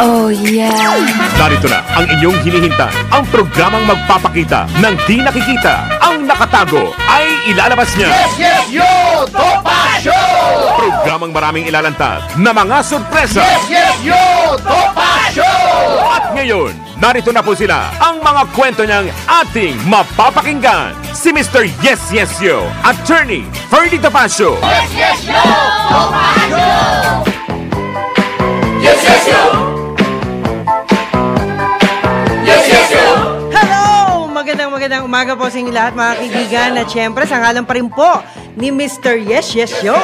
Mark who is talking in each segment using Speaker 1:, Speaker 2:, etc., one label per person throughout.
Speaker 1: Oh yeah!
Speaker 2: Narito na ang inyong hinihintay. Ang programang magpapakita ng di nakikita. Ang nakatago ay ilalabas niya.
Speaker 3: Yes, yes, yo! Topa Show!
Speaker 2: Programang maraming ilalantad na mga sorpresa.
Speaker 3: Yes, yes, yo! Topa Show!
Speaker 2: At ngayon, narito na po sila. Ang mga kwento niyang ating mapapakinggan. Si Mr. Yes, Yes, Yo, Attorney Ferdy Topacio.
Speaker 3: Yes, yes, yo! Topa Show! Yes, yes, yo! Yes, yes, yo!
Speaker 4: Hello! Magandang umaga po sa inyo lahat mga kaibigan. At syempre, sa ngalan pa rin po ni Mr. Yes, Yes, Yo,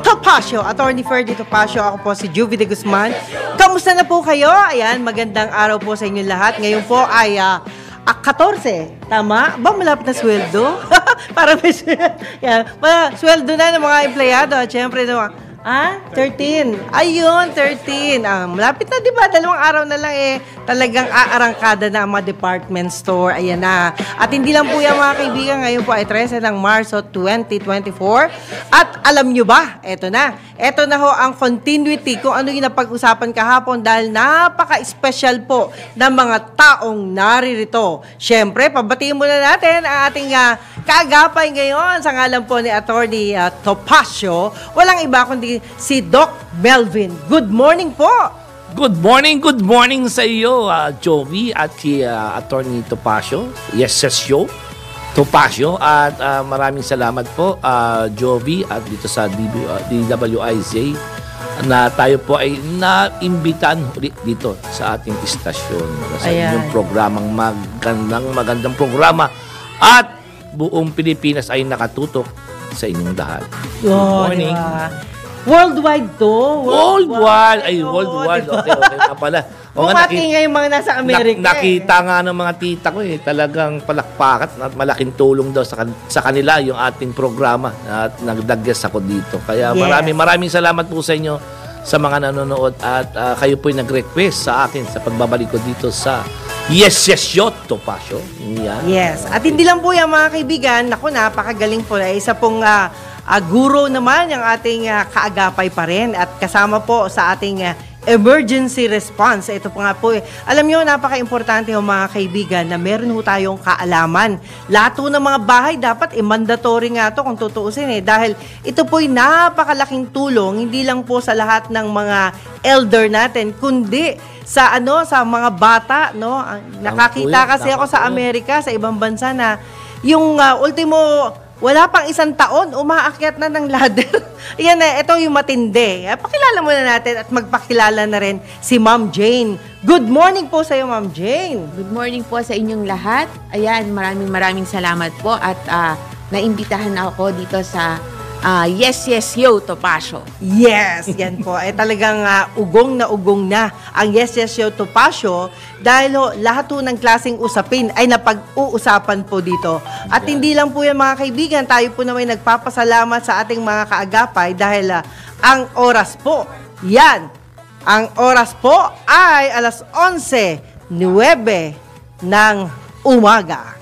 Speaker 4: Topacio, Attorney Ferdy Topacio. Ako po si Juvie de Guzman. Kamusta na po kayo? Ayan, magandang araw po sa inyo lahat. Ngayon po ay 14. Tama? Ba, malapit na sweldo? Parang may sweldo na ng mga empleyado. At syempre, 13. Ayun, 13. Malapit na, di ba? 2 araw na lang talagang aarangkada na ang mga department store. Ayan na. At hindi lang po yan mga kaibigan. Ngayon po ay 13 ng Marso 2024. At alam nyo ba? Eto na. Eto na ho ang continuity kung ano yung napag-usapan kahapon dahil napaka-special po ng mga taong naririto. Siyempre, pabatiin muna natin ang ating kaagapay ngayon sa ngalan po ni Attorney Topacio. Walang iba kundi si Doc Melvin. Good morning po!
Speaker 5: Good morning sa iyo, Jovi at si Attorney Topacio. Yes, Yo, Topacio. At maraming salamat po, Jovi, at dito sa DWIZ na tayo po ay naimbitan ulit dito sa ating istasyon. Sa inyong programang magandang programa. At buong Pilipinas ay nakatutok sa inyong lahat. Good morning.
Speaker 4: Diba? Worldwide to.
Speaker 5: Worldwide. Ay, worldwide. Okay na pala.
Speaker 4: Bumati nga yung mga nasa Amerika.
Speaker 5: Nakita nga ng mga tita ko talagang palakpakat at malaking tulong daw sa kanila yung ating programa at nagdagges ako dito. Kaya maraming salamat po sa inyo sa mga nanonood at kayo po'y nag-request sa akin sa pagbabalik ko dito sa Yes, Yes, Yo, Topacio. Yan.
Speaker 4: Yes. At hindi lang po yan mga kaibigan. Naku, napakagaling po. Isa pong guro naman yung ating kaagapay pa rin. At kasama po sa ating emergency response. Ito po nga po. Alam nyo, napaka-importante mga kaibigan na meron po tayong kaalaman. Lahat po ng mga bahay dapat mandatory nga to kung tutuusin dahil ito po'y napakalaking tulong hindi lang po sa lahat ng mga elder natin kundi sa sa mga bata, no? Nakakita kasi ako sa Amerika, sa ibang bansa na yung ultimo wala pang 1 taon, umaakyat na ng ladder. Yan ito yung matindi. Pakilala muna natin at magpakilala na rin si Ma'am Jane. Good morning po sa iyo, Ma'am Jane.
Speaker 1: Good morning po sa inyong lahat. Ayan, maraming salamat po at naimbitahan ako dito sa Yes, Yes, Yo, Topacio.
Speaker 4: Yes, yan po. Talagang ugong na ang Yes, Yes, Yo, Topacio dahil lahat po ng klaseng usapin ay napag-uusapan po dito. At hindi lang po yan mga kaibigan, tayo po naman nagpapasalamat sa ating mga kaagapay dahil ang oras po, ang oras po ay 11:09 ng umaga.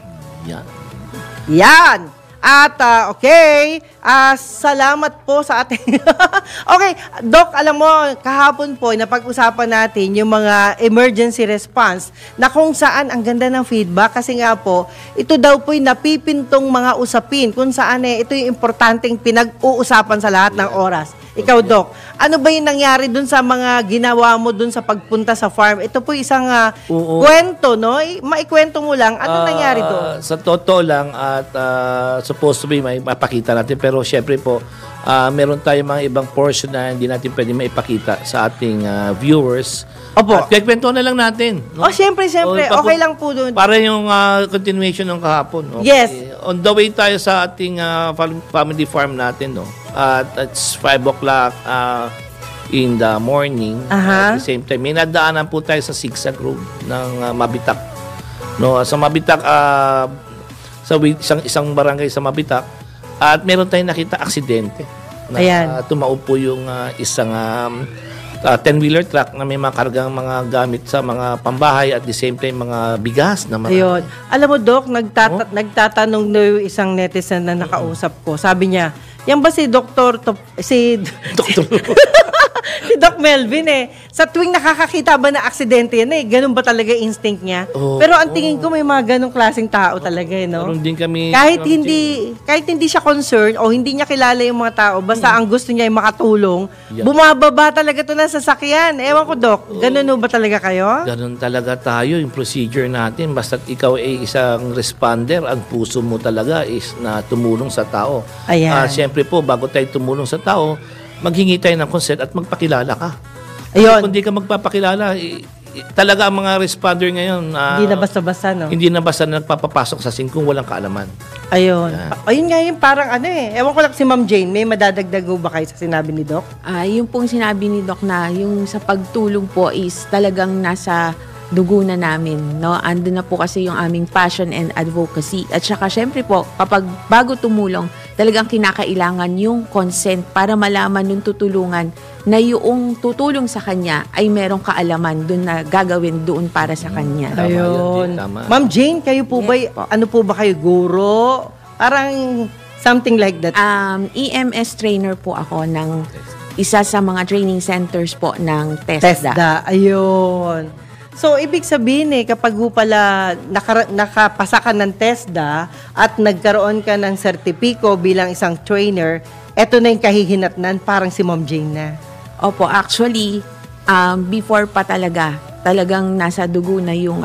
Speaker 4: Yan. At salamat po sa ating Okay, Doc, alam mo, kahapon po napag-usapan natin yung mga emergency response na kung saan ang ganda ng feedback kasi nga po, ito daw po'y napipintong mga usapin kung saan ito yung importanteng pinag-uusapan sa lahat ng oras. Ikaw, Doc, ano ba yung nangyari dun sa mga ginawa mo dun sa pagpunta sa farm? Ito po isang kwento, no? Maikwento mo lang, ano nangyari doon?
Speaker 5: Sa totoo lang at supposed to be may mapakita natin pero syempre po, meron tayong mga ibang portion na hindi natin pwede maipakita sa ating viewers.
Speaker 4: Opo.
Speaker 5: At kwento na lang natin. No?
Speaker 4: Siyempre. Okay lang po doon.
Speaker 5: Para yung continuation ng kahapon. Okay?
Speaker 4: Yes.
Speaker 5: On the way tayo sa ating family farm natin, no? At it's 5 o'clock in the morning. At the same time, may nadaanan po tayo sa zigzag road ng Mabitak. No, sa Mabitak, sa isang barangay sa Mabitak. At meron tayong nakita aksidente. Na tumaupo yung isang 10-wheeler truck na may mga kargang mga gamit sa mga pambahay at the same time mga bigas na mga...
Speaker 4: Ayun. Alam mo, Doc, nagtatanong na yung isang netizen na nakausap ko. Sabi niya, yan ba si Dr. Si Doc Melvin sa tuwing nakakakita ba na aksidente yan ganun ba talaga instinct niya? Pero ang tingin ko may mga ganung klaseng tao talaga no?
Speaker 5: Meron din kami.
Speaker 4: Kahit hindi siya concerned o hindi niya kilala yung mga tao, basta ang gusto niya ay makatulong, bumababa talaga to ng sasakyan. Ewan ko, Doc, ganun ba talaga kayo?
Speaker 5: Ganun talaga tayo, yung procedure natin. Basta't ikaw ay isang responder, ang puso mo talaga is na tumulong sa tao.
Speaker 4: Ayan.
Speaker 5: Siyempre po, bago tayo tumulong sa tao, maghingi tayo ng consent at magpakilala ka.
Speaker 4: Ayun.
Speaker 5: Kung di ka magpapakilala, talaga ang mga responder ngayon,
Speaker 4: Hindi na basta-basta, no?
Speaker 5: hindi na basta nagpapapasok sa scene kung walang kaalaman.
Speaker 4: Ayun. Ayun nga yung parang ewan ko lang si Ma'am Jane, may madadagdag ba kayo sa sinabi ni Doc?
Speaker 1: Yung pong sinabi ni Doc na yung sa pagtulong po is talagang nasa dugo na namin, no? Andun na po kasi yung aming passion and advocacy. At saka syempre po, kapag bago tumulong, talagang kinakailangan yung consent para malaman nung tutulungan na yung tutulong sa kanya ay merong kaalaman dun na gagawin doon para sa kanya.
Speaker 5: Tama yan,
Speaker 4: Ayun.
Speaker 5: Jane, tama.
Speaker 4: Ma'am Jane, kayo po
Speaker 1: Yes
Speaker 4: ba,
Speaker 1: po.
Speaker 4: ano po ba kayo, guro? Parang something like that.
Speaker 1: EMS trainer po ako ng isa sa mga training centers po ng TESDA.
Speaker 4: TESDA. Ayun. So, ibig sabihin kapag pala nakapasa ka ng TESDA at nagkaroon ka ng sertipiko bilang isang trainer, eto na yung kahihinatnan, parang si Ma'am Jane na.
Speaker 1: Opo, actually, before pa talagang nasa dugo na yung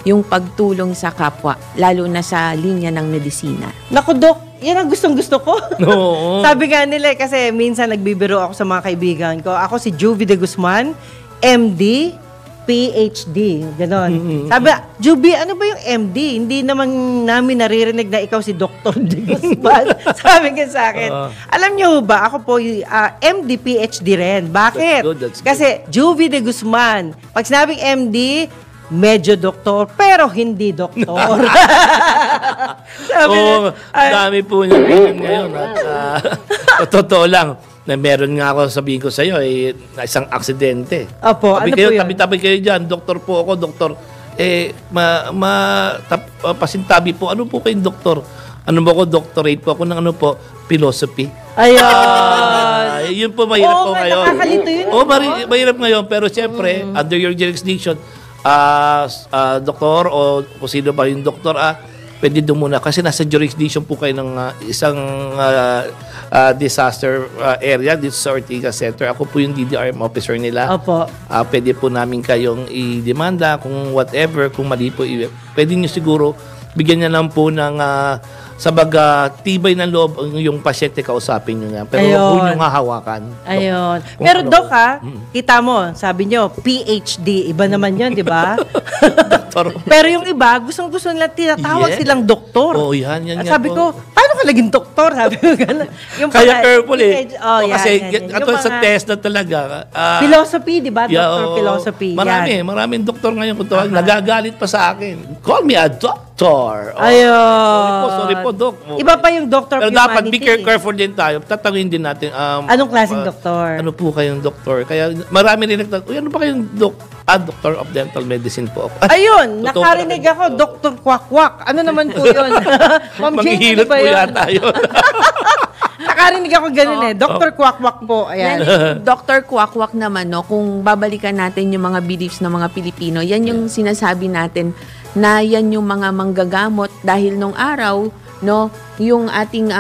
Speaker 1: yung pagtulong sa kapwa, lalo na sa linya ng medisina.
Speaker 4: Naku, Doc, yan ang gustong-gusto ko.
Speaker 5: Oo.
Speaker 4: Sabi nga nila, kasi minsan nagbibiro ako sa mga kaibigan ko. Ako si Juvie de Guzman, MD, PhD, ganon. Sabi, Juby, ano ba yung MD? Hindi naman namin naririnig na ikaw si Dr. De Guzman. Sabi ka sa akin. Alam niyo ba, ako po MD, PhD rin. Bakit?
Speaker 5: That's good.
Speaker 4: Kasi Juvie de Guzman, pag sinabing MD, medyo doktor, pero hindi doktor. Sabi
Speaker 5: Dami po niya ngayon. At totoo lang, na meron nga ako, sabihin ko sa iyo, isang aksidente.
Speaker 4: Opo, ano po yun?
Speaker 5: Tabi-tabi kayo dyan, doktor po ako, doktor. Pasintabi po, ano po kayong doktor? Ano ba ako, doctorate po ako ng philosophy.
Speaker 4: Ayun.
Speaker 5: Yun po, mahirap po ngayon.
Speaker 4: Nakakalito yun.
Speaker 5: Mahirap ngayon, pero siyempre, under your jurisdiction, doktor o kung sino ba yung doktor, pwede doon muna. Kasi nasa jurisdiction po kayo ng isang disaster area dito sa Ortigas Center. Ako po yung DDRM officer nila.
Speaker 4: Opo.
Speaker 5: Pwede po namin kayong i-demanda kung whatever, kung mali po. Pwede nyo siguro bigyan niya lang po ng tibay ng loob yung pasyente kausapin nyo nga. Pero huwag nyo nga hawakan.
Speaker 4: Ayun. Pero Doc kita mo, sabi nyo, PhD, iba naman yun, di ba? Pero yung iba, gustong-gusto nila, tinatawag silang doktor.
Speaker 5: Oo, yan.
Speaker 4: Sabi ko, paano ka naging doktor? Sabi ko gano'n.
Speaker 5: Kaya careful kasi
Speaker 4: yan.
Speaker 5: ato sa test na talaga.
Speaker 4: Philosophy, di ba? Doctor philosophy.
Speaker 5: Maraming doktor ngayon kung tawag. Nagagalit pa sa akin. Call me a doctor.
Speaker 4: Ayun.
Speaker 5: Sorry po, Doc.
Speaker 4: Iba pa yung doctor
Speaker 5: Pero
Speaker 4: humanity.
Speaker 5: dapat be careful din tayo. Tatawin din natin.
Speaker 4: Anong klaseng doktor?
Speaker 5: Ano po kayong doktor? Kaya marami rin nagtatawag. Ano ba kayong doctor of dental medicine po ako.
Speaker 4: Ayun, nakarinig ako, Dr. Kwak-Kwak. Ano naman po yun? Ma'am Jane,
Speaker 5: Manghihilot
Speaker 4: ano ba
Speaker 5: po
Speaker 4: yun?
Speaker 5: yata yun.
Speaker 4: Nakarinig ako ganun Dr. Kwak-Kwak po. Ayan.
Speaker 1: Dr. Kwak-Kwak naman, no, kung babalikan natin yung mga beliefs ng mga Pilipino, yan yung sinasabi natin na yan yung mga manggagamot dahil nung araw, no, yung ating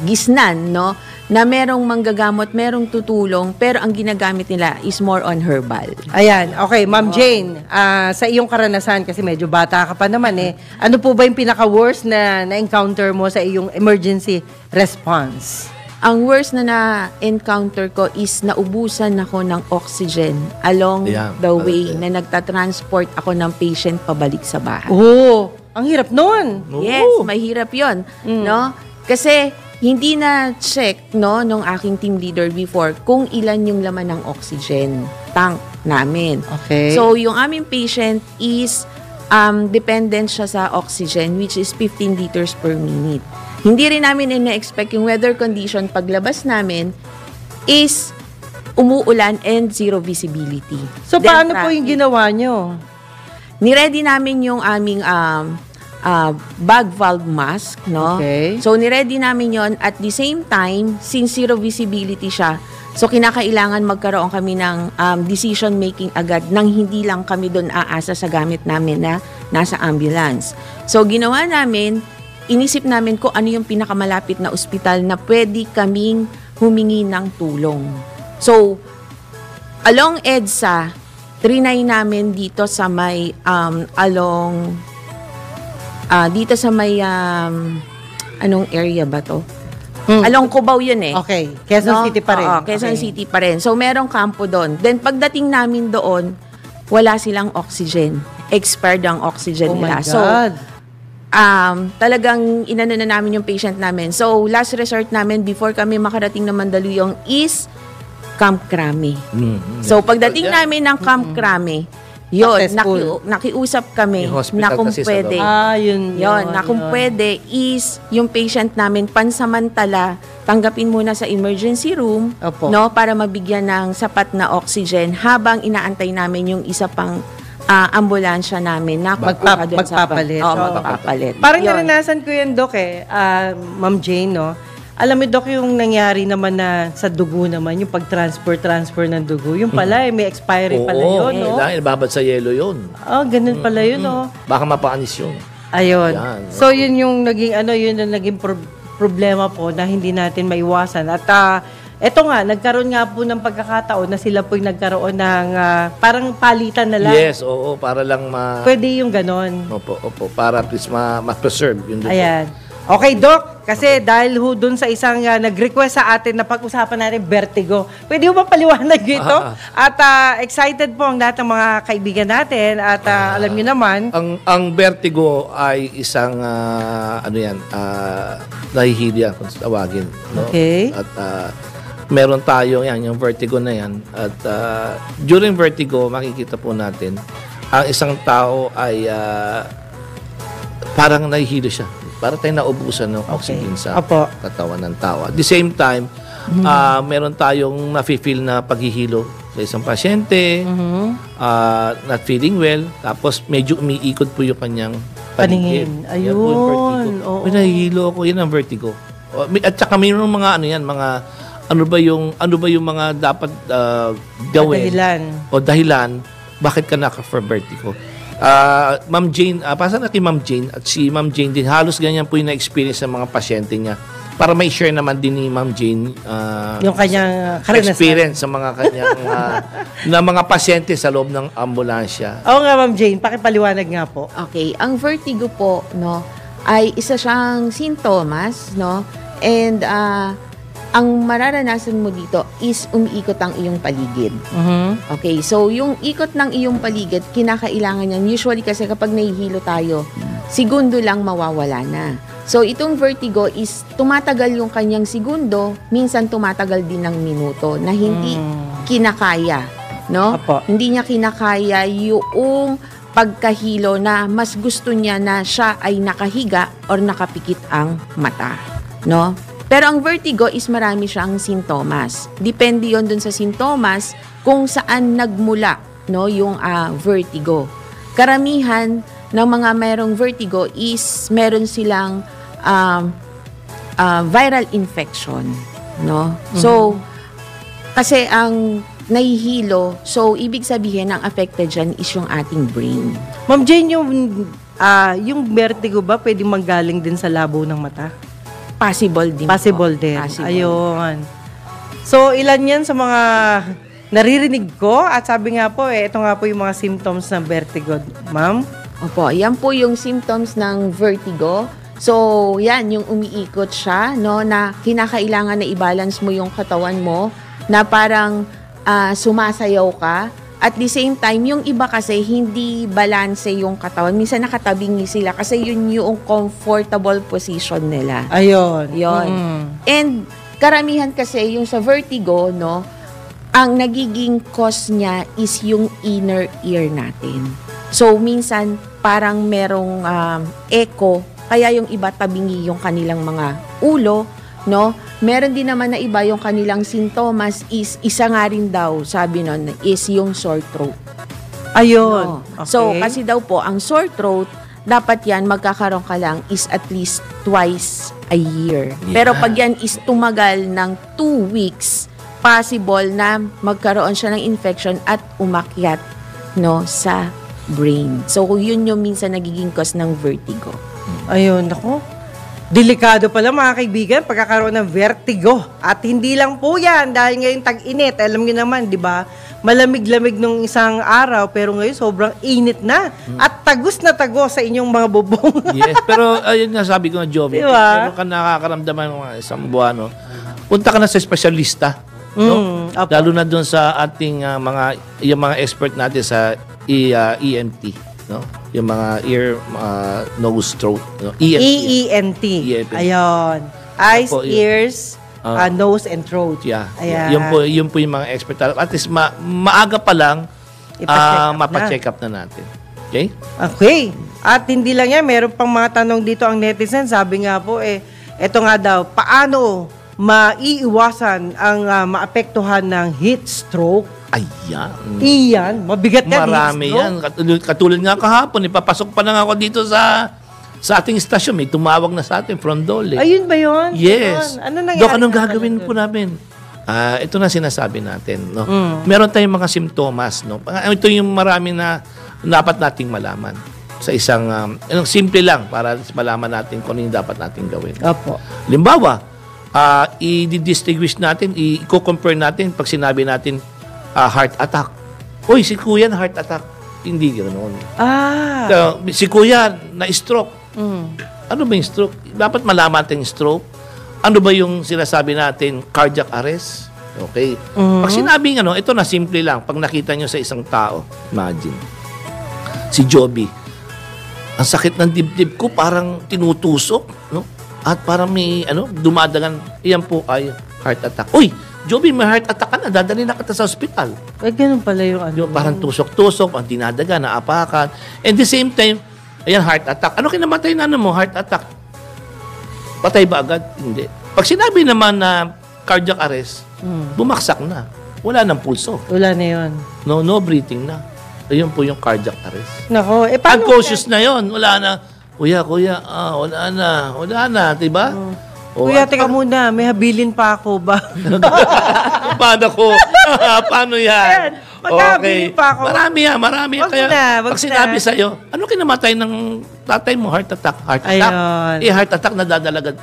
Speaker 1: gisnan, no, na merong manggagamot, merong tutulong, pero ang ginagamit nila is more on herbal.
Speaker 4: Ayan, okay, Ma'am Jane, sa iyong karanasan, kasi medyo bata ka pa naman ano po ba yung pinaka-worst na na-encounter mo sa iyong emergency response?
Speaker 1: Ang worst na na-encounter ko is naubusan ako ng oxygen along the way na nagtatransport ako ng patient pabalik sa bahay.
Speaker 4: Oh, ang hirap nun.
Speaker 1: Yes, mahirap yon, no? Kasi hindi na check nung aking team leader before kung ilan yung laman ng oxygen tank namin.
Speaker 4: Okay.
Speaker 1: So yung aming patient is dependent siya sa oxygen, which is 15 liters per minute. Hindi rin namin ina-expect yung weather condition paglabas namin is umuulan and zero visibility.
Speaker 4: So, paano po yung ginawa nyo?
Speaker 1: Niready namin yung aming bag valve mask, no?
Speaker 4: Okay.
Speaker 1: So, niready namin yon. At the same time, since zero visibility siya, so kinakailangan magkaroon kami ng decision making agad nang hindi lang kami doon aasa sa gamit namin na nasa ambulance. So, ginawa namin, inisip namin kung ano yung pinakamalapit na ospital na pwede kaming humingi ng tulong. So, along EDSA, trinay namin dito sa may dito sa may anong area ba to? Along Cubao yun eh.
Speaker 4: Okay. Quezon City pa rin.
Speaker 1: Oo, Quezon City pa rin. So, merong kampo doon. Then, pagdating namin doon, wala silang oxygen. Expired ang oxygen nila.
Speaker 4: Oh my God.
Speaker 1: So, talagang inano na namin yung patient namin. So, last resort namin before kami makarating na Mandaluyong is Camp Crame. So, pagdating namin ng Camp Crame, yun, nakiusap kami na kung pwede.
Speaker 4: Yun.
Speaker 1: Na kung pwede is yung patient namin pansamantala tanggapin muna sa emergency room,
Speaker 4: Opo.
Speaker 1: no, para mabigyan ng sapat na oxygen habang inaantay namin yung isa pang ambulansya namin na
Speaker 4: magpapalit.
Speaker 1: Magpapalit.
Speaker 4: Parang
Speaker 1: Yun.
Speaker 4: naranasan ko yan, Doc, Ma'am Jane, no? Alam mo, Doc, yung nangyari naman na sa dugo naman, yung pag-transfer ng dugo, yung pala, may expiry pala yun, no?
Speaker 5: Dahil babad sa yelo yun.
Speaker 4: Ganun pala yun, no?
Speaker 5: Baka mapaanis yun.
Speaker 4: Ayun.
Speaker 5: Yan.
Speaker 4: So, yun yung naging, yun yung naging problema po na hindi natin maiwasan. At, eto nga, nagkaroon nga po ng pagkakataon na sila po yung nagkaroon ng parang palitan na lang.
Speaker 5: Yes, oo, para lang
Speaker 4: Pwede yung ganon.
Speaker 5: Opo, para at least ma-preserve yung dugo.
Speaker 4: Ayan. Okay, Doc, kasi dahil ho dun sa isang nag-request sa atin na pag-usapan natin vertigo, pwede ho ba paliwanag ito? At excited po ang lahat ng mga kaibigan natin at alam niyo naman.
Speaker 5: Ang vertigo ay isang, nahihili yan kung tawagin. No?
Speaker 4: Okay.
Speaker 5: At meron tayo yung vertigo na yan. At during vertigo, makikita po natin, ang isang tao ay parang nahihilo siya. Para tayo naubusan ng oxygen sa katawan ng tao. At the same time, meron tayong nafe-feel na paghihilo sa isang pasyente, not feeling well, tapos medyo umiikot po yung kanyang
Speaker 4: paningin. Ayun.
Speaker 5: Yan po yung vertigo. May nahihilo ako, yan ang vertigo. At saka mayroong mga ano ba yung mga dapat gawin dahilan bakit ka naka-for vertigo. Ma'am Jane, pasa na kay Ma'am Jane at si Ma'am Jane din, halos ganyan po yung na-experience ng mga pasyente niya para may share naman din ni Ma'am Jane
Speaker 4: yung kanyang
Speaker 5: experience sa mga kanyang na mga pasyente sa loob ng ambulansya.
Speaker 4: Oo nga, Ma'am Jane, pakipaliwanag nga po.
Speaker 1: Okay, ang vertigo po, no, ay isa siyang sintomas, no, and ang mararanasan mo dito is umiikot ang iyong paligid. Okay, so yung ikot ng iyong paligid, kinakailangan yan. Usually kasi kapag nahihilo tayo, segundo lang mawawala na. So itong vertigo is tumatagal yung kanyang segundo, minsan tumatagal din ng minuto na hindi kinakaya. No?
Speaker 4: Apo.
Speaker 1: Hindi niya kinakaya yung pagkahilo na mas gusto niya na siya ay nakahiga or nakapikit ang mata. No? Pero ang vertigo is marami siyang sintomas. Depende yon dun sa sintomas kung saan nagmula, no, yung vertigo. Karamihan ng mga mayroong vertigo is meron silang viral infection, no? So, kasi ang nahihilo, so ibig sabihin ang affected dyan is yung ating brain.
Speaker 4: Ma'am Jane, yung vertigo ba pwedeng manggaling din sa labo ng mata?
Speaker 1: Possible din.
Speaker 4: Possible din.
Speaker 1: Possible.
Speaker 4: Ayun. So, ilan yan sa mga naririnig ko? At sabi nga po, ito nga po yung mga symptoms ng vertigo, ma'am.
Speaker 1: Opo, yan po yung symptoms ng vertigo. So, yan, yung umiikot siya, no, na kinakailangan na i-balance mo yung katawan mo, na parang sumasayaw ka. At the same time, yung iba kasi hindi balance yung katawan. Minsan nakatabingi sila kasi yun yung comfortable position nila.
Speaker 4: Ayun.
Speaker 1: Yun. And karamihan kasi yung sa vertigo, no, ang nagiging cause niya is yung inner ear natin. So, minsan parang merong echo, kaya yung iba tabingi yung kanilang mga ulo, no? Meron din naman na iba yung kanilang sintomas is isa nga rin daw, sabi nun, is yung sore throat.
Speaker 4: Ayun.
Speaker 1: No?
Speaker 4: Okay.
Speaker 1: So, kasi daw po, ang sore throat, dapat yan, magkakaroon ka lang is at least twice a year.
Speaker 5: Yeah.
Speaker 1: Pero pag yan is tumagal ng 2 weeks, possible na magkaroon siya ng infection at umakyat, no, sa brain. So, yun yung minsan nagiging cause ng vertigo.
Speaker 4: Ayun, ako. Delikado pala mga kaibigan, pagkakaroon ng vertigo. At hindi lang po yan, dahil ngayon tag-init. Alam niyo naman, di ba? Malamig-lamig nung isang araw, pero ngayon sobrang init na. At tagos na tagos sa inyong mga bubong.
Speaker 5: Yes, pero ayun nga sabi ko nga, Jovi,
Speaker 4: Diba?
Speaker 5: meron ka nakakaramdaman ng mga isang buwan, no? Punta ka na sa espesyalista. No?
Speaker 4: Opo.
Speaker 5: Lalo na doon sa ating yung mga expert natin sa ENT, no? Yung mga ear, nose, throat, no?
Speaker 4: EENT.
Speaker 5: EENT.
Speaker 4: Ayun. Eyes,
Speaker 5: Opo, yun.
Speaker 4: ears, nose, and throat.
Speaker 5: Yeah.
Speaker 4: Ayan.
Speaker 5: Yun po yung mga expert. At least maaga pa lang mapacheck up na natin. Okay?
Speaker 4: Okay. At hindi lang yan, meron pang mga tanong dito ang netizen. Sabi nga po, eto nga daw, paano maiiwasan ang maapektuhan ng heat stroke?
Speaker 5: Ayan.
Speaker 4: Iyan, mabigat yan.
Speaker 5: Marami
Speaker 4: heat
Speaker 5: yan. Katulad nga kahapon, ipapasok pa lang ako dito sa ating istasyon. May tumawag na sa atin from Dole.
Speaker 4: Ayun ba yun?
Speaker 5: Yes.
Speaker 4: Ano nangyari?
Speaker 5: Dok, anong gagawin po namin? Ito na sinasabi natin. No? Meron tayong mga simptomas. No? Ito yung marami na dapat nating malaman sa isang simple lang para malaman natin kung ano yung dapat nating gawin.
Speaker 4: Opo.
Speaker 5: Limbawa, i-distinguish natin, i-compare natin pag sinabi natin heart attack. Uy, si kuya na heart attack. Hindi ganoon. Si kuya na-stroke. Ano ba yung stroke? Dapat malaman natin yung stroke. Ano ba yung sinasabi natin cardiac arrest? Okay. Pag sinabing ito na simple lang. Pag nakita nyo sa isang tao, imagine, si Joby, ang sakit ng dibdib ko parang tinutusok, no? At parang may dumadagan. Iyan po ay heart attack. Uy, Joby, may heart attack ka na. Dadali na kita sa ospital.
Speaker 4: Ganun pala yung
Speaker 5: Yung parang tusok-tusok, ang dinadaga, naapakan. And the same time, ayan, heart attack. Ano kinamatay na mo? Heart attack. Patay ba agad? Hindi. Pag sinabi naman na cardiac arrest, bumaksak na. Wala nang pulso.
Speaker 4: Wala na yun.
Speaker 5: No breathing na. Ayun po yung cardiac arrest.
Speaker 4: Nako, paano?
Speaker 5: Unconscious na yon. Wala na. Kuya, wala na. Diba?
Speaker 4: Kuya, teka muna, may habilin pa ako ba?
Speaker 5: Paano ko? Paano yan?
Speaker 4: Ayan, magkahabilin pa ako.
Speaker 5: Marami.
Speaker 4: Wag
Speaker 5: Kaya,
Speaker 4: wag
Speaker 5: pag sinabi sa'yo, ano kinamatay ng tatay mo? Heart attack.
Speaker 4: Ayun.
Speaker 5: Heart attack na dadalagad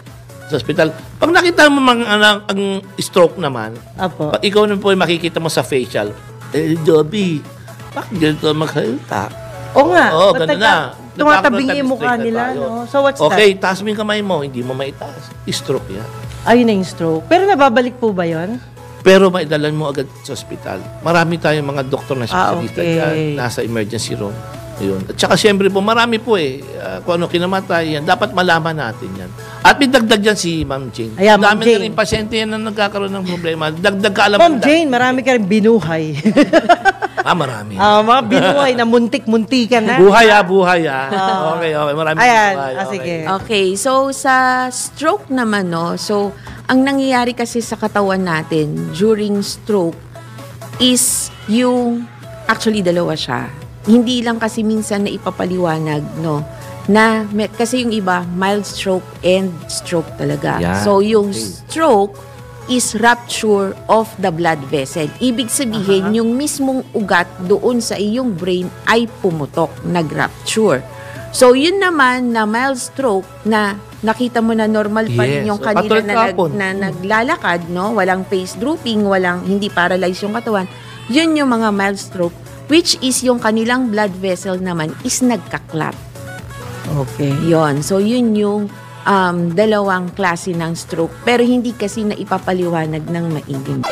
Speaker 5: sa hospital. Pag nakita mo ang stroke naman,
Speaker 4: Apo.
Speaker 5: pag ikaw naman po makikita mo sa facial, Joby, bakit ganito magsalita?
Speaker 4: Oo nga.
Speaker 5: Oo, ganun na.
Speaker 4: Tumatabing yung mukha nila, no? So, what's
Speaker 5: Okay,
Speaker 4: that?
Speaker 5: taas mo yung kamay mo, hindi mo maitaas. Stroke yan.
Speaker 4: Ayun na yung stroke. Pero nababalik po ba yun?
Speaker 5: Pero maidalan mo agad sa ospital. Marami tayong mga doktor na specialista
Speaker 4: okay.
Speaker 5: dyan, nasa emergency room. Yun. At saka siyempre po, marami po kung ano kinamatay yan. Dapat malaman natin yan. At may dagdag yan si Ma'am Jane.
Speaker 4: Ayan, Ma'am
Speaker 5: Dami na
Speaker 4: Jane.
Speaker 5: rin pasyente yan na nagkakaroon ng problema. Dagdag ka alam.
Speaker 4: Ma'am Jane, marami ka rin binuhay.
Speaker 5: Marami.
Speaker 4: Mga binuhay na muntik-muntikan na.
Speaker 5: Buhay. Okay. Marami.
Speaker 4: Ayan,
Speaker 5: buhay.
Speaker 4: sige.
Speaker 1: Okay, so sa stroke naman, no, so ang nangyayari kasi sa katawan natin during stroke is yung, actually dalawa siya. Hindi lang kasi minsan na ipapaliwanag, no, na kasi yung iba, mild stroke and stroke talaga.
Speaker 5: Yeah.
Speaker 1: So yung stroke is rupture of the blood vessel. Ibig sabihin, yung mismong ugat doon sa iyong brain ay pumutok, nag-rupture. So, yun naman na mild stroke na nakita mo na normal pa rin
Speaker 5: Yes.
Speaker 1: yung kanila
Speaker 5: Katulad kahapon.
Speaker 1: na naglalakad, no? Walang face drooping, hindi paralyzed yung katawan. Yun yung mga mild stroke, which is yung kanilang blood vessel naman is nagka-clot.
Speaker 4: Okay.
Speaker 1: Yon. So, yun yung dalawang klase ng stroke. Pero hindi kasi na ipapaliwanag ng maiging.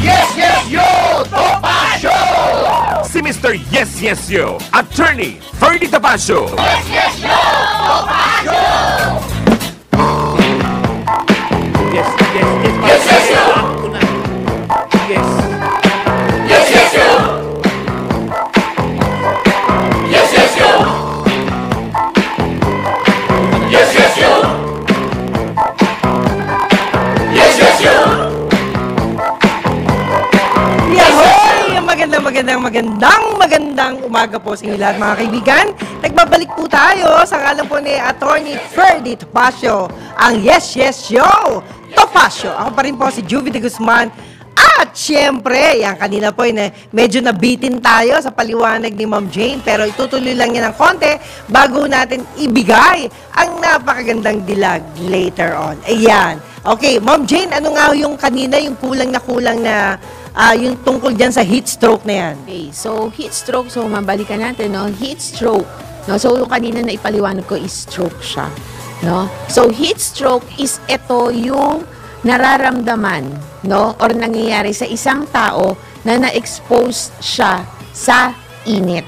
Speaker 2: Yes, yo! Topacio! Si Mr. Yes, Yo, Attorney Ferdy Topacio.
Speaker 3: Yes, yo! Topacio!
Speaker 5: Yes.
Speaker 3: Yes, yo!
Speaker 5: Yes.
Speaker 3: Yes, yo! Yes, yo! Yes, yo! Yes, yo!
Speaker 4: Yahoy! magandang umaga po sa inyo lahat mga kaibigan. Nagbabalik po tayo sa ngalan po ni Attorney Ferdy Topacio, ang Yes Yes Show. Topacio, ako pa rin po si Juvie de Guzman. At syempre, yan kanina po, medyo nabitin tayo sa paliwanag ni Ma'am Jane, pero itutuloy lang yan ng konti bago natin ibigay ang napakagandang dilag later on. Ayan. Okay, Ma'am Jane, ano nga yung kanina, yung kulang na yung tungkol dyan sa heat stroke na yan?
Speaker 1: Okay, so heat stroke, so mabalikan natin, no? Heat stroke, no? So yung kanina na ipaliwanag ko is stroke siya, no? So heat stroke is ito yung nararamdaman, no? Or nangyayari sa isang tao na na-expose siya sa init.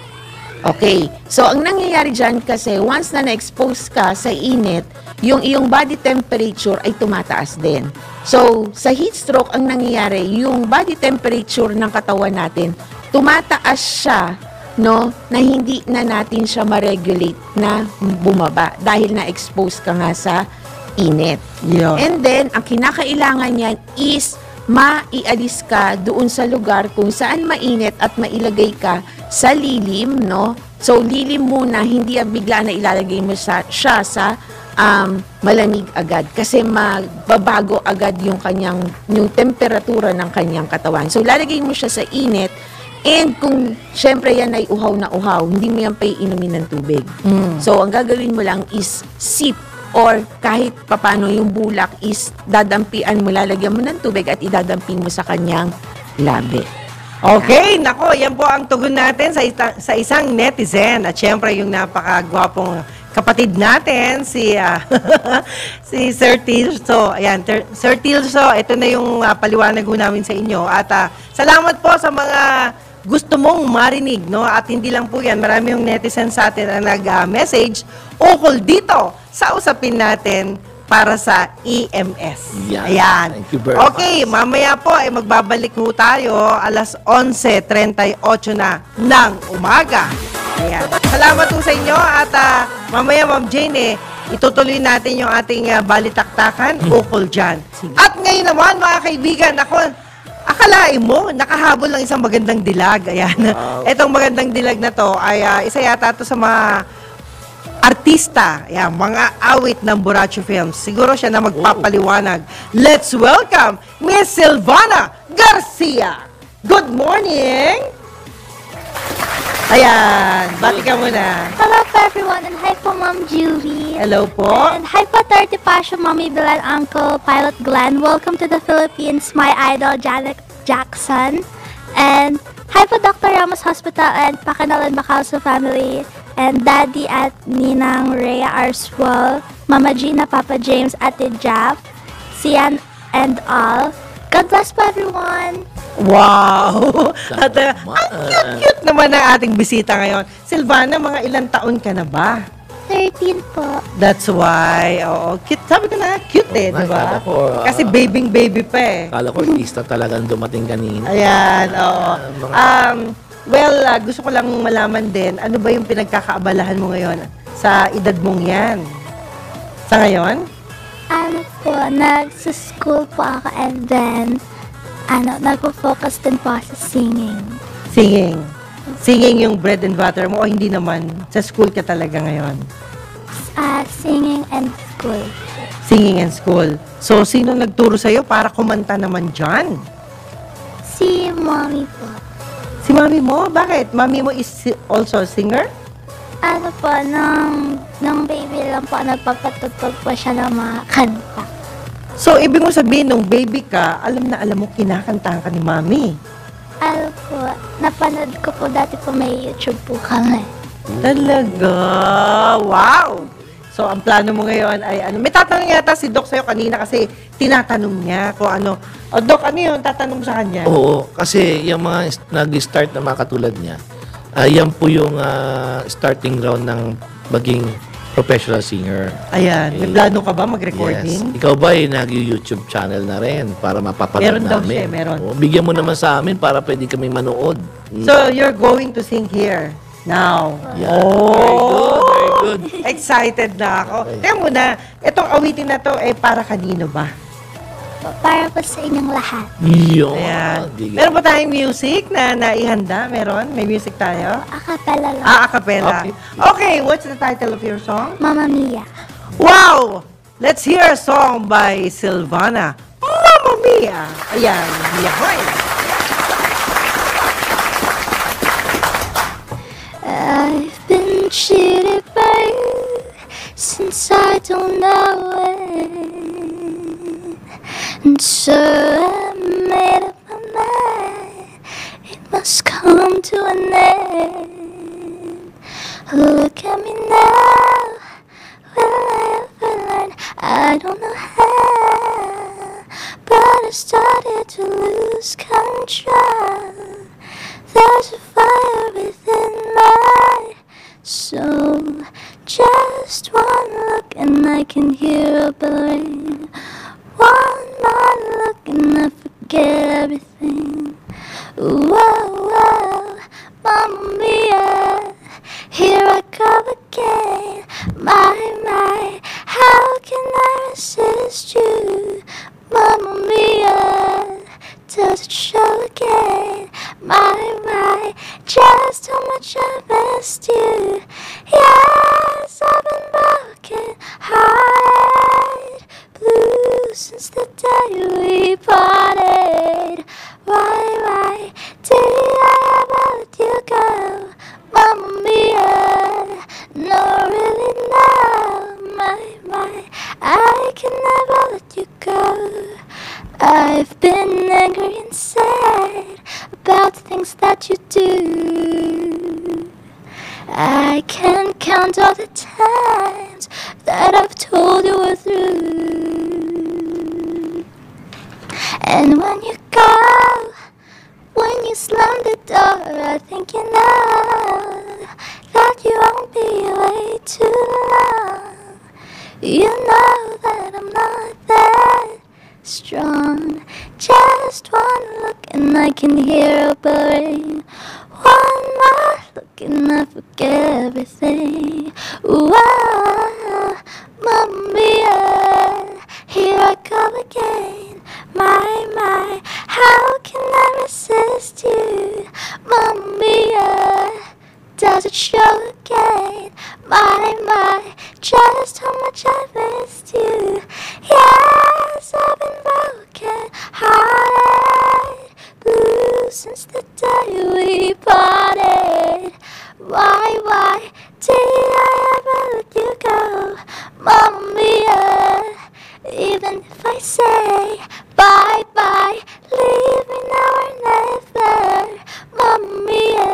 Speaker 1: Okay, so ang nangyayari dyan kasi once na na-expose ka sa init, yung iyong body temperature ay tumataas din. So, sa heat stroke, ang nangyayari, yung body temperature ng katawan natin, tumataas siya, no, na hindi na natin siya ma-regulate na bumaba dahil na-expose ka nga sa init.
Speaker 4: Yeah.
Speaker 1: And then, ang kinakailangan niyan is maialis ka doon sa lugar kung saan mainit at mailagay ka sa lilim, no? So, lilim muna, hindi bigla na ilalagay mo siya sa malamig agad kasi magbabago agad yung temperatura ng kanyang katawan. So, lalagay mo siya sa init and kung syempre yan ay uhaw na uhaw, hindi mo yan pa iinumin ng tubig. So, ang gagawin mo lang is sip or kahit papano yung bulak is dadampian mo, lalagyan mo ng tubig at idadampin mo sa kanyang labi.
Speaker 4: Okay, nako, yan po ang tugon natin sa isang netizen. At syempre, yung napakagwapong kapatid natin, si Sir Tilso. Ayan, Sir Tilso, ito na yung paliwanag ko namin sa inyo. At salamat po sa mga gusto mong marinig, no? At hindi lang po yan, marami yung netizen sa atin na nag-message ukol dito sa usapin natin para sa EMS.
Speaker 5: Yeah.
Speaker 4: Ayan.
Speaker 5: Thank you very
Speaker 4: Okay,
Speaker 5: much.
Speaker 4: mamaya po ay magbabalik ho tayo alas 11:38 na ng umaga. Ayan. Salamat po sa inyo at mamaya Ma'am Jane itutuloy natin yung ating balitaktakan ukol dyan. At ngayon naman mga kaibigan, ako, akalain mo, nakahabol ng isang magandang dilag. Ayan. Etong magandang dilag na to ay isa yata to sa mga artista, yan, mga awit ng Borracho Films. Siguro siya na magpapaliwanag. Let's welcome Miss Silvana Garcia. Good morning! Ayan, bati ka muna.
Speaker 6: Hello po everyone, and hi po Ma'am Juvie.
Speaker 4: Hello po.
Speaker 6: And hi po Thirty Passion, Mommy Bill and Uncle Pilot Glenn. Welcome to the Philippines, my idol Janet Jackson. And hi po Dr. Ramos Hospital and Pacanal and Bacalso family. And Daddy at Ninang Rhea Arswell, Mama Gina, Papa James, Ate Jap, Sian and all. God bless po everyone!
Speaker 4: Wow! At ang cute naman ng ating bisita ngayon. Silvana, mga ilang taon ka na ba?
Speaker 6: 13 po.
Speaker 4: That's why, oo. Cute. Sabi ko na, cute di ba?
Speaker 5: Kala ko,
Speaker 4: Kasi baby pa
Speaker 5: Kala ko artista talagang dumating kanina.
Speaker 4: Ayan, oo. Well, gusto ko lang malaman din, ano ba yung pinagkakaabalahan mo ngayon sa edad mong yan? Sa ngayon?
Speaker 6: Ano po, nagsa-school po ako and then, nagpo-focus din po ako sa singing.
Speaker 4: Singing. Singing yung bread and butter mo o hindi naman? Sa school ka talaga ngayon?
Speaker 6: Singing and school.
Speaker 4: Singing and school. So, sino nagturo sa'yo para kumanta naman dyan?
Speaker 6: Si Mommy po.
Speaker 4: Si mami mo? Bakit? Mami mo is also a singer?
Speaker 6: Ano po, nung baby lang po, nagpapatutog po siya ng mga kanta.
Speaker 4: So, ibig mo sabihin, nung baby ka, alam mo, kinakantahan ka ni mami.
Speaker 6: Ano po, napanood ko po dati po may YouTube po kami.
Speaker 4: Talaga? Wow! So, ang plano mo ngayon ay ano? May tatanong yata si Doc sa'yo kanina kasi tinatanong niya kung ano. O, Doc, ano yun? Tatanong sa kanya?
Speaker 5: Oo, kasi yung mga nag-start na mga katulad niya, yan po yung starting ground ng maging professional singer.
Speaker 4: Ayan. May plano ka ba mag-recording?
Speaker 5: Yes. Ikaw ba ay nag-YouTube channel na rin para mapapanood
Speaker 4: Meron daw
Speaker 5: namin?
Speaker 4: siya, meron.
Speaker 5: Oo, bigyan mo naman sa amin para pwede kami manood.
Speaker 4: So, you're going to sing here now.
Speaker 5: Yeah. Very good, very good.
Speaker 4: Excited na ako.
Speaker 5: Okay.
Speaker 4: Kaya muna, itong awitin na to, para kanino ba?
Speaker 6: po, para po sa inyong lahat.
Speaker 5: Yun.
Speaker 4: Ayan. Meron ba tayong music na naihanda? Meron? May music tayo?
Speaker 6: Acapella lang.
Speaker 4: Acapella. Okay, what's the title of your song?
Speaker 6: Mamma Mia.
Speaker 4: Wow! Let's hear a song by Silvana. Mamma Mia! Ayan. Yahoy!
Speaker 6: I've been cheated by you since I don't know when. And so I made up my mind, it must come to an end. Look at me now, will I ever learn? I don't know how, but I started to lose control. There's a fire within my soul. Just one look and I can hear a bell ring. One more look and I forget everything. Whoa, whoa, Mamma Mia, here I come again. My, how can I resist you? Mamma Mia, does it show again? My, just how much I missed you. Yes, I've been broken hearted, blue since the day we parted. Why did I ever let you go? Mamma Mia, no, really, no. My, I can never let you go. I've been angry and sad about the things that you do. I can't count all the times that I've told you we're through. And when you go, when you slam the door, I think you know that you won't be away too long. You know that I'm not that strong. Just one look and I can hear a bell ring. One more look and I forget everything. Whoa, Mamma Mia, here I come again. My, how can I resist you? Mamma Mia, does it show again? My, just how much I missed you. Yes, I've been broken hearted, blue since the day we parted. Why did I ever let you go? Mamma Mia, even if I say bye, leave me now or never. Mamma Mia,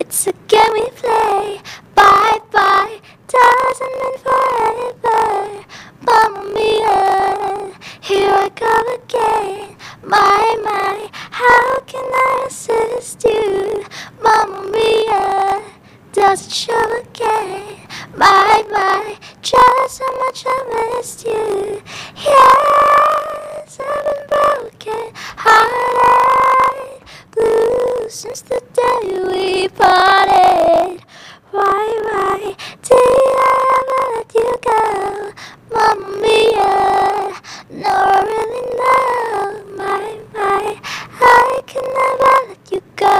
Speaker 6: it's a game we play. Bye, doesn't mean forever. Mamma Mia, here I come again. My, how can I resist you? Mamma Mia, does it show again? My, just how much I missed you. Yes, I've been broken hearted, blue since the day we parted. Why did I ever let you go? Mamma Mia, no, I really know. My, I can never let you go.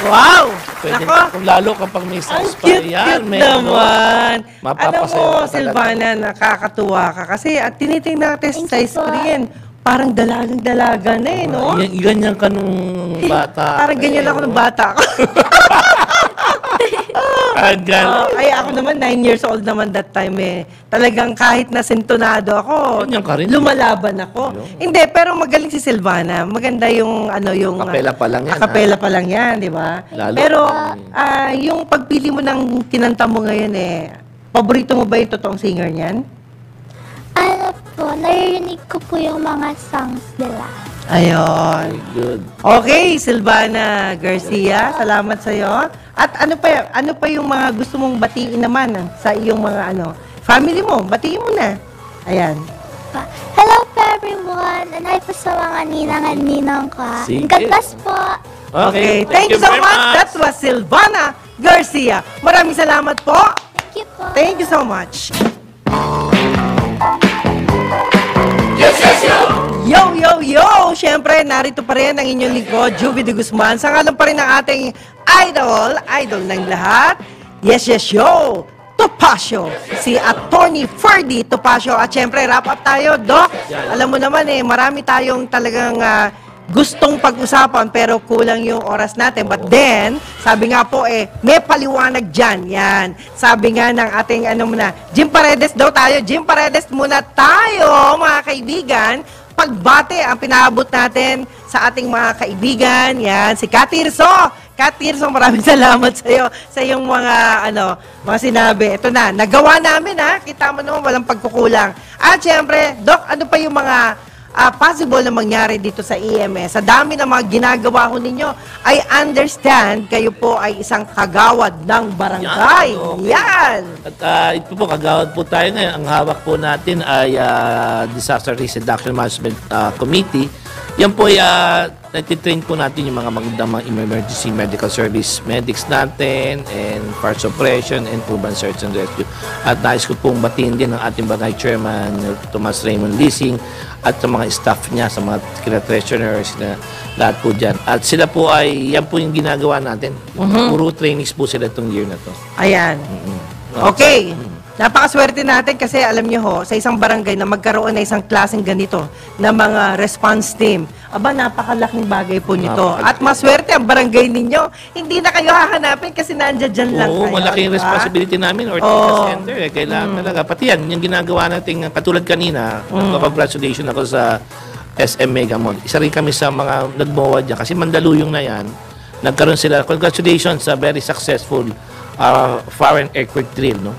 Speaker 4: Wow!
Speaker 5: Pwede,
Speaker 4: Nako!
Speaker 5: kung lalo kapag may
Speaker 4: Ang
Speaker 5: sauce pa yan,
Speaker 4: cute naman. Alam
Speaker 5: mapapasayo
Speaker 4: mo,
Speaker 5: ka talaga.
Speaker 4: Silvana, nakakatuwa ka. Kasi at tinitingnan natin sa
Speaker 6: Thank you po.
Speaker 4: screen, parang dalagang-dalaga na eh, no?
Speaker 5: Ganyan ka nung bata.
Speaker 4: Parang ganyan ako nung bata ako. Ay, ako naman, 9 years old naman that time eh. Talagang kahit na sintonado ako,
Speaker 5: Ganyan ka rin.
Speaker 4: lumalaban ako. Hindi, pero magaling si Silvana. Maganda yung, yung...
Speaker 5: Kapela pa lang yan,
Speaker 4: Kapela pa lang yan, di ba?
Speaker 5: Lalo.
Speaker 4: Pero, yung pagpili mo ng kinanta mo ngayon eh, paborito mo ba yung totoong singer niyan?
Speaker 6: Ano po, naririnig ko po yung mga songs nila.
Speaker 4: Ayun.
Speaker 5: Good.
Speaker 4: Okay, Silvana Garcia, salamat sa iyo. At ano pa yung mga gusto mong batiin naman sa iyong mga family mo? Batiin mo na. Ayan.
Speaker 6: Hello po everyone, and hi po sa mga ninang at ninong ko.
Speaker 5: Sige.
Speaker 6: God bless po.
Speaker 4: Okay, thank you so
Speaker 5: very
Speaker 4: much. That was Silvana Garcia. Maraming salamat po.
Speaker 6: Thank you po.
Speaker 4: Thank you so much. syempre, narito pa rin ang inyong lingkod, Juvie de Guzman. Sa ngalan pa rin ng ating idol ng lahat, Yes Yes Yo, Topacio, si Attorney Ferdy Topacio. At syempre, wrap up tayo, Doc. Alam mo naman marami tayong talagang gustong pag-usapan pero kulang yung oras natin. But then, sabi nga po may paliwanag dyan. Yan. Sabi nga ng ating Jim Paredes daw tayo. Jim Paredes muna tayo, mga kaibigan. Pagbate ang pinaabot natin sa ating mga kaibigan. Yan, si Kat Tirso. Kat Tirso, maraming salamat sa iyo sa iyong mga sinabi. Ito na, nagawa namin Kita mo naman walang pagkukulang. At syempre, Doc, ano pa yung mga possible na mangyari dito sa EMS? Sa dami ng mga ginagawa ho ninyo, I understand kayo po ay isang kagawad ng barangay. Yan!
Speaker 5: At ito po, kagawad po tayo ngayon. Ang hawak po natin ay Disaster Risk Reduction Management Committee. Yan po ay natitrain po natin yung mga magandang emergency medical service medics natin and fire suppression and urban search and rescue. At nais ko pong batiin din ang ating barangay chairman Tomas Raymond Lising at sa mga staff niya, sa mga treasurers na lahat po dyan. At sila po ay, yan po yung ginagawa natin. Puro trainings po sila itong year na to.
Speaker 4: Ayan. Okay. Napakaswerte natin kasi alam niyo ho, sa isang barangay na magkaroon na isang klaseng ganito na mga response team. Aba, napakalaking bagay po nito. At maswerte ang barangay ninyo. Hindi na kayo hahanapin kasi nandiyan lang kayo.
Speaker 5: Oo, malaking responsibility namin or center. Kailangan talaga. Pati yan, yung ginagawa natin, katulad kanina, congratulations ako sa SM Mega Mall. Isa rin kami sa mga nagmawad dyan kasi Mandaluyong na yan. Nagkaroon sila, congratulations sa very successful fire and earthquake drill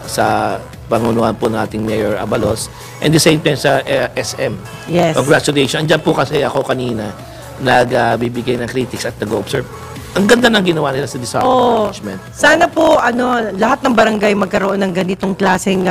Speaker 5: sa pangunuhan po ng ating Mayor Abalos and the same time sa SM.
Speaker 4: Yes.
Speaker 5: Congratulations. Andiyan po kasi ako kanina nagbibigay ng critics at nag-observe. Ang ganda ng ginawa nila sa disaster management.
Speaker 4: Sana po lahat ng barangay magkaroon ng ganitong klaseng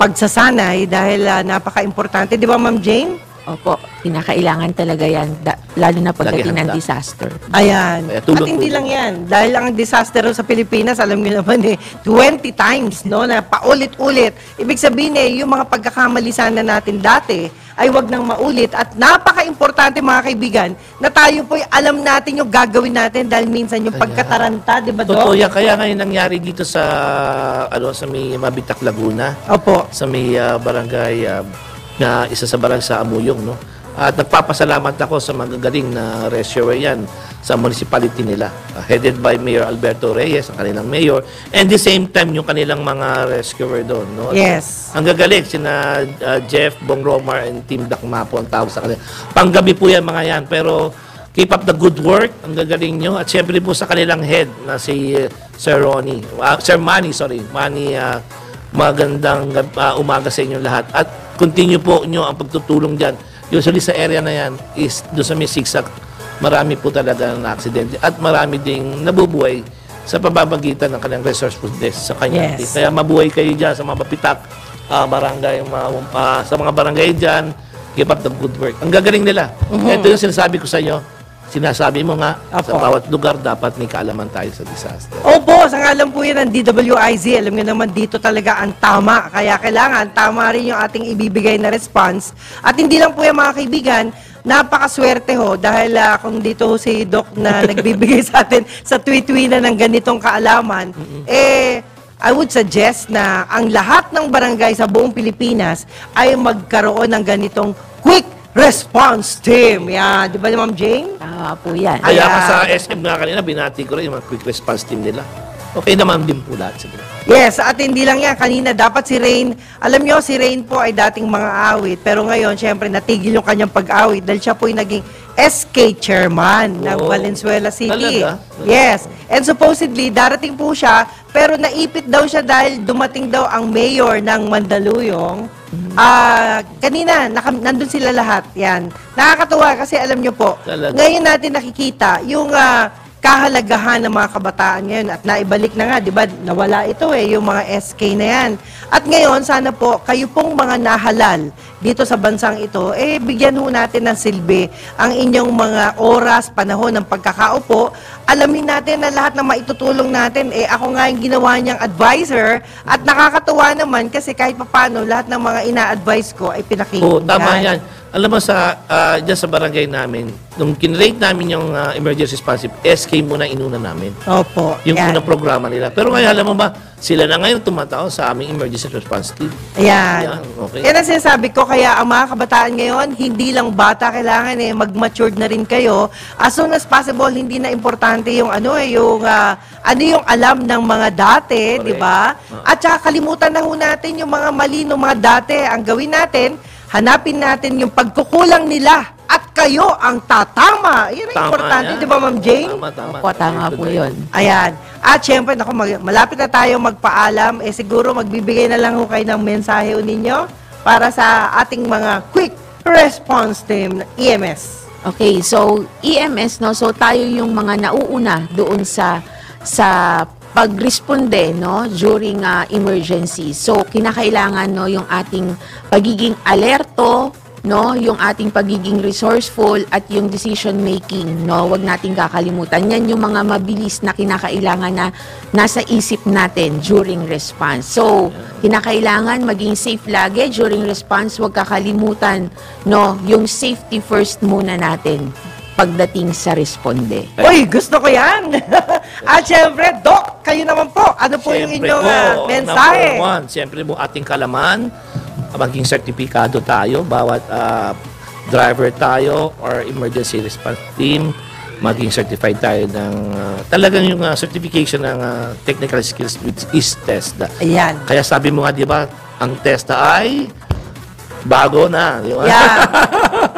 Speaker 4: pagsasanay dahil napaka-importante. Di ba, Ma'am Jane?
Speaker 1: Opo, kinakailangan talaga yan, lalo na pagdating ng disaster.
Speaker 4: Ayan. At hindi lang yan. Dahil ang disaster sa Pilipinas, alam niyo naman 20 times, na paulit-ulit. Ibig sabihin yung mga pagkakamali sana natin dati ay wag nang maulit. At napaka-importante, mga kaibigan, na tayo po alam natin yung gagawin natin dahil minsan yung pagkataranta, di ba, Doc?
Speaker 5: Totoo yan. Kaya ngayon nangyari dito sa, sa may Mabitak, Laguna.
Speaker 4: Opo.
Speaker 5: Sa may barangay na isa sa barangay sa Amuyong, At nagpapasalamat ako sa magagaling na rescuer yan sa municipality nila. Headed by Mayor Alberto Reyes, ang kanilang mayor, and the same time yung kanilang mga rescuer doon,
Speaker 4: Yes.
Speaker 5: Ang gagaling, sina Jeff Bongromar and Team Dakma po ang tawag sa kanila. Panggabi po yan mga yan, pero keep up the good work, ang gagaling nyo. At syempre po sa kanilang head na si Sir Ronnie, Sir Manny, Manny, magandang umaga sa inyo lahat. At continue po nyo ang pagtutulong dyan. Usually sa area na yan is doon sa may zigzag, marami po talaga na aksidente at marami ding nabubuhay sa pamamagitan ng kanyang resourcefulness sa kanya.
Speaker 4: Yes.
Speaker 5: Kaya mabuhay kayo dyan sa mga Mapitak, barangay, sa mga barangay dyan, keep up the good work. Ang gagaling nila. Ito yung sinasabi ko sa inyo. Sinasabi mo nga, sa bawat lugar dapat may kaalaman tayo sa disaster.
Speaker 4: Opo, sa ngalan po yan ng DWIZ. Alam niyo naman dito talaga ang tama. Kaya kailangan tama rin yung ating ibibigay na response. At hindi lang po yan, mga kaibigan, napakaswerte ho dahil kung dito si Doc na nagbibigay sa atin sa tweet-tweet na ng ganitong kaalaman, I would suggest na ang lahat ng barangay sa buong Pilipinas ay magkaroon ng ganitong quick response team. Yan. Di ba, Ma'am Jane?
Speaker 1: Po yan.
Speaker 5: Kaya ka sa SM nga kanina, binati ko rin yung mga quick response team nila. Okay naman din po lahat sila.
Speaker 4: Yes, at hindi lang yan. Kanina, dapat si Rain, alam nyo, si Rain po ay dating mga awit. Pero ngayon, syempre, natigil yung kanyang pag-awit dahil siya po ay naging SK chairman ng Valenzuela City.
Speaker 5: Talaga?
Speaker 4: Yes. And supposedly, darating po siya, pero naipit daw siya dahil dumating daw ang mayor ng Mandaluyong. Kanina, nandun sila lahat. Yan. Nakakatuwa kasi alam nyo po,
Speaker 5: Talaga?
Speaker 4: ngayon natin nakikita yung kahalagahan ng mga kabataan ngayon at naibalik na nga, di ba, nawala ito yung mga SK na yan. At ngayon, sana po, kayo pong mga nahalal dito sa bansang ito, bigyan ho natin ng silbi ang inyong mga oras, panahon ng pagkakaupo. Alamin natin na lahat ng maitutulong natin, ako nga yung ginawa niyang advisor at nakakatuwa naman kasi kahit papano, lahat ng mga ina-advise ko ay pinakinggan.
Speaker 5: Oo, tama yan. Alam mo, dyan sa barangay namin, nung kinrate namin yung emergency responsive, SK muna inuna namin.
Speaker 4: Opo.
Speaker 5: Yung
Speaker 4: yan.
Speaker 5: unang programa nila. Pero ngayon, alam mo ba, sila na ngayon tumatao sa aming emergency response team.
Speaker 4: Ayan.
Speaker 5: Okay.
Speaker 4: Yan ang sinasabi ko, kaya ang mga kabataan ngayon, hindi lang bata, kailangan mag-matured na rin kayo. As soon as possible, hindi na importante yung ano yung alam ng mga dati, di ba? At saka kalimutan na ho natin yung mga mali ng mga dati. Ang gawin natin, hanapin natin yung pagkukulang nila at kayo ang tatama. Yan ang importante, di ba, Ma'am Jane?
Speaker 5: Tama.
Speaker 1: Opo, tama po yun.
Speaker 4: Ayan. At syempre, naku, malapit na tayo magpaalam. Siguro magbibigay na lang ho kayo ng mensahe ninyo para sa ating mga quick response team, EMS.
Speaker 1: Okay, so EMS, no? So tayo yung mga nauuna doon sa pagresponde, no, during emergency. So kinakailangan, no, yung ating pagiging alerto, no, yung ating pagiging resourceful at yung decision making, no, wag nating kakalimutan. Yan yung mga mabilis na kinakailangan na nasa isip natin during response. So kinakailangan maging safe lagi during response, wag kakalimutan, no, yung safety first muna natin pagdating sa responde.
Speaker 4: Uy, gusto ko yan! At syempre, Doc, kayo naman po. Ano po yung inyong mensahe?
Speaker 5: Number one, syempre mo ating kalaman, maging sertipikado tayo, bawat driver tayo or emergency response team, maging certified tayo ng talagang yung certification ng technical skills which is TESDA.
Speaker 4: Ayan.
Speaker 5: Kaya sabi mo nga, di ba, ang TESDA ay bago na, di ba?
Speaker 4: Yan.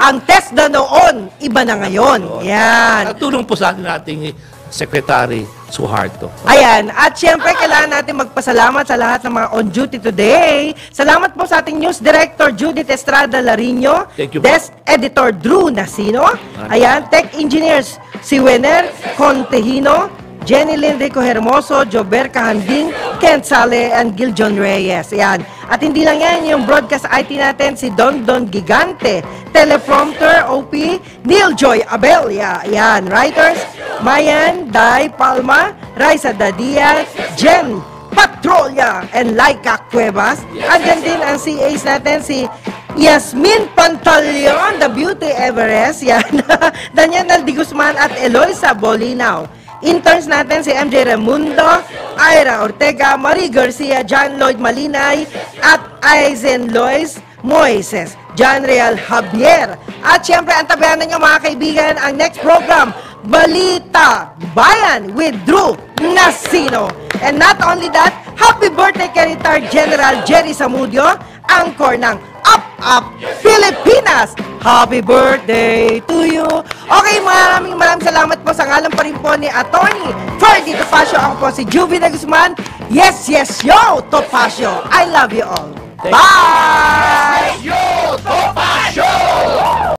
Speaker 4: Ang TESDA noon, iba na ngayon. Yan.
Speaker 5: At tulong po sa ating Secretary Suharto.
Speaker 4: Ayan. At syempre, kailangan natin magpasalamat sa lahat ng mga on duty today. Salamat po sa ating News Director Judith Estrada Larino.
Speaker 5: Thank you po.
Speaker 4: Desk Editor Drew Nasino. Ayan. Tech Engineers si Wener Contehino, Jenny Linrico Hermoso, Jober Cahanding, Kent Sale, and Gil John Reyes. Ayan. At hindi lang yan, yung broadcast IT natin, si Don Gigante, teleprompter, OP, Neil Joy Abelia. Ayan. Writers, Mayan, Dai Palma, Raisa Dadia, Jen Patrolia, and Laika Cuevas. Andyan din ang CAs natin, si Yasmin Pantaleon, the Beauty Everest. Yan. Daniel Di Guzman at Eloisa Bolinaw. Interns natin si MJ Remundo, Ira Ortega, Marie Garcia, John Lloyd Malinay, at Aizen Lois Moises, John Real Javier. At syempre, antabayan ninyo mga kaibigan ang next program, Balita Bayan with Drew Nasino. And not only that, happy birthday kay retired General Jerry Samudio, anchor ng Up Pilipinas. Happy birthday to you. Okay, maraming salamat po sa ngalan pa rin po ni Attorney Ferdy Topacio. Ako po si Juvie de Guzman. Yes, yo, Topacio. I love you all. Bye!
Speaker 3: Yo,